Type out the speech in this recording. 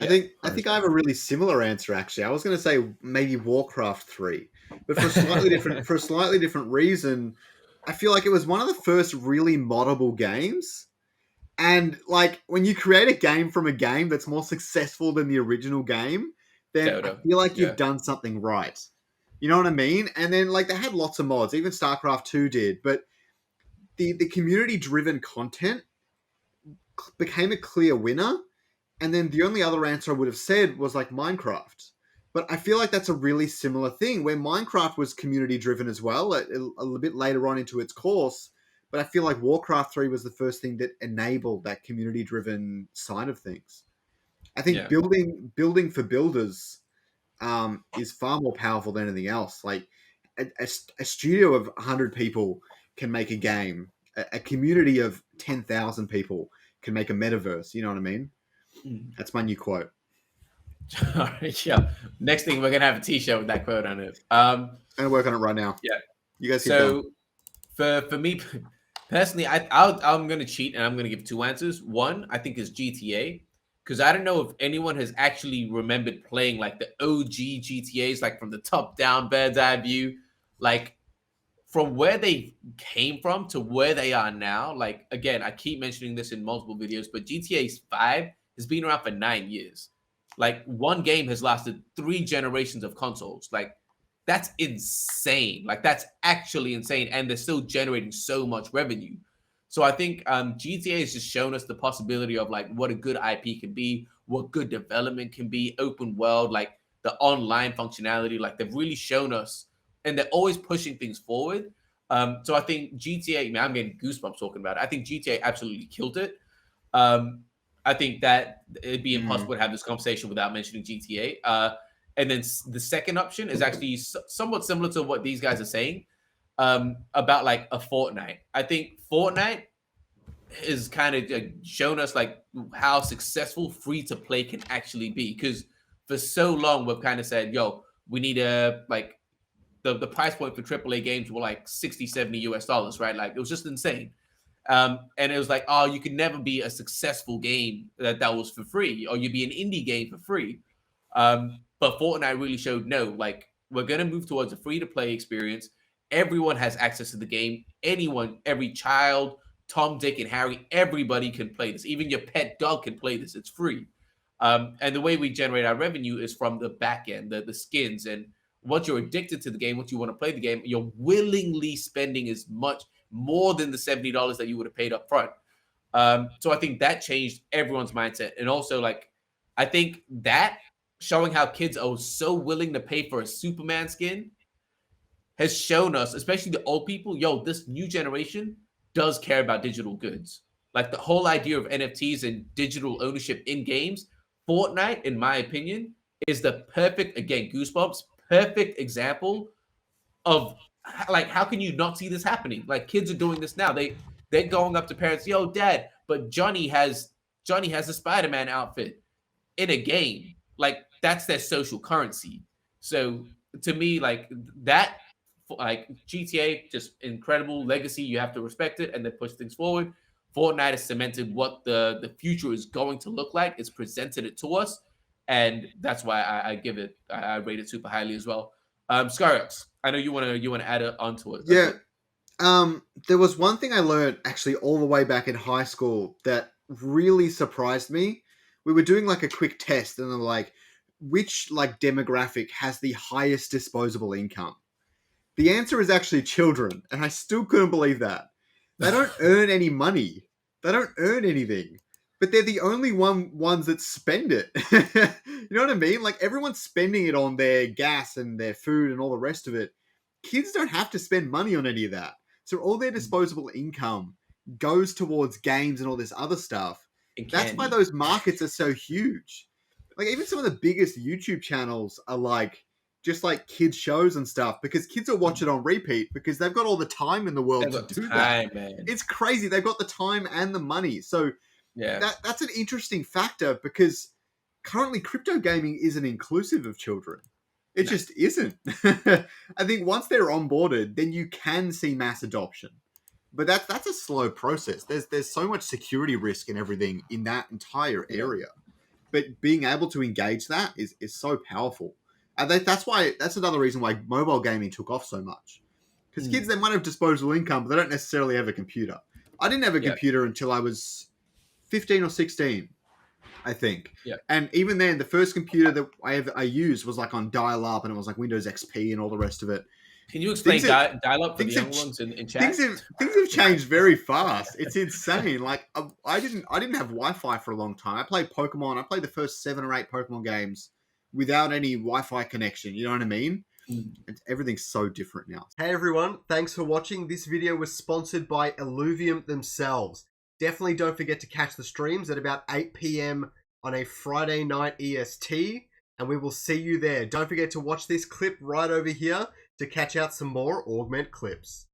Yeah, I think I have a really similar answer actually. I was going to say maybe Warcraft 3, but for a slightly different reason. I feel like it was one of the first really moddable games. And like when you create a game from a game that's more successful than the original game, then I Dota. feel like you've Yeah, done something right. You know what I mean? And then like they had lots of mods, even StarCraft 2 did, but the community driven content became a clear winner. And then the only other answer I would have said was like Minecraft. But I feel like that's a really similar thing where Minecraft was community driven as well, a little bit later on into its course. But I feel like Warcraft 3 was the first thing that enabled that community driven side of things. I think yeah, building for builders is far more powerful than anything else. Like a studio of 100 people can make a game, a community of 10,000 people can make a metaverse. You know what I mean? mm. That's my new quote. All right, yeah. Next thing, we're gonna have a T-shirt with that quote on it. I'm gonna work on it right now. Yeah. You guys keep going. So for me personally, I'm gonna cheat and I'm gonna give two answers. One, I think is GTA, because I don't know if anyone has actually remembered playing like the OG GTA's, like from the top down bird's eye view, like from where they came from to where they are now. Like again, I keep mentioning this in multiple videos, but GTA 5 has been around for 9 years. Like one game has lasted 3 generations of consoles. Like that's insane. Like that's actually insane, and they're still generating so much revenue. So I think GTA has just shown us the possibility of like what a good IP can be, what good development can be, open world, like the online functionality. Like they've really shown us, and they're always pushing things forward. So I think GTA, man, I'm getting goosebumps talking about it. I think GTA absolutely killed it. Um, I think that it'd be Mm. impossible to have this conversation without mentioning GTA. And then the second option is actually somewhat similar to what these guys are saying about like a Fortnite. I think Fortnite has kind of shown us like how successful free to play can actually be. Because for so long we've kind of said, "Yo, we need a like the price point for AAA games were like 60, 70 US dollars, right? Like it was just insane." And it was like, oh, you could never be a successful game that was for free, or you'd be an indie game for free. But Fortnite really showed no, like we're gonna move towards a free to play experience. Everyone has access to the game. Anyone, every child, Tom, Dick, and Harry, everybody can play this. Even your pet dog can play this. It's free. And the way we generate our revenue is from the back end, the skins. And once you're addicted to the game, once you want to play the game, you're willingly spending as much more than the $70 that you would have paid up front. So I think that changed everyone's mindset. And also, like, I think that showing how kids are so willing to pay for a Superman skin has shown us, especially the old people, yo, this new generation does care about digital goods. Like the whole idea of NFTs and digital ownership in games, Fortnite, in my opinion, is the perfect, again, goosebumps, perfect example of like how can you not see this happening? Like kids are doing this now. They're going up to parents, yo, dad, but Johnny has a Spider-Man outfit in a game. Like that's their social currency. So to me, like that, like GTA, just incredible legacy. You have to respect it and then push things forward. Fortnite has cemented what the future is going to look like. It's presented it to us, and that's why I give it. I rate it super highly as well. Scarix, I know you wanna add it onto it a Yeah. bit. There was one thing I learned actually all the way back in high school that really surprised me. We were doing like a quick test, and they're like, which like demographic has the highest disposable income? The answer is actually children, and I still couldn't believe that. They don't earn any money. They don't earn anything. But they're the only ones that spend it. You know what I mean? Like everyone's spending it on their gas and their food and all the rest of it. Kids don't have to spend money on any of that. So all their disposable income goes towards games and all this other stuff. And That's why candy. those markets are so huge. Like even some of the biggest YouTube channels are like just like kids shows and stuff because kids will watch it on repeat because they've got all the time in the They've world to got do that. time, man. It's crazy. They've got the time and the money. So Yeah. that's an interesting factor because currently crypto gaming isn't inclusive of children. It No. just isn't. I think once they're onboarded, then you can see mass adoption. But that's a slow process. There's so much security risk and everything in that entire Yeah. area. but being able to engage that is so powerful. And that's another reason why mobile gaming took off so much. Because kids, they might have disposable income, but they don't necessarily have a computer. I didn't have a computer until I was 15 or 16, I think. Yeah. And even then, the first computer that I used was like on dial-up, and it was like Windows XP and all the rest of it. Can you explain dial-up for the young ones in chat? Things have changed very fast. It's insane. Like I didn't have Wi-Fi for a long time. I played Pokemon. I played the first 7 or 8 Pokemon games without any Wi-Fi connection. You know what I mean? Everything's so different now. Hey everyone, thanks for watching. This video was sponsored by ILLUVIUM themselves. Definitely don't forget to catch the streams at about 8 PM on a Friday night EST, and we will see you there. Don't forget to watch this clip right over here to catch out some more Augment clips.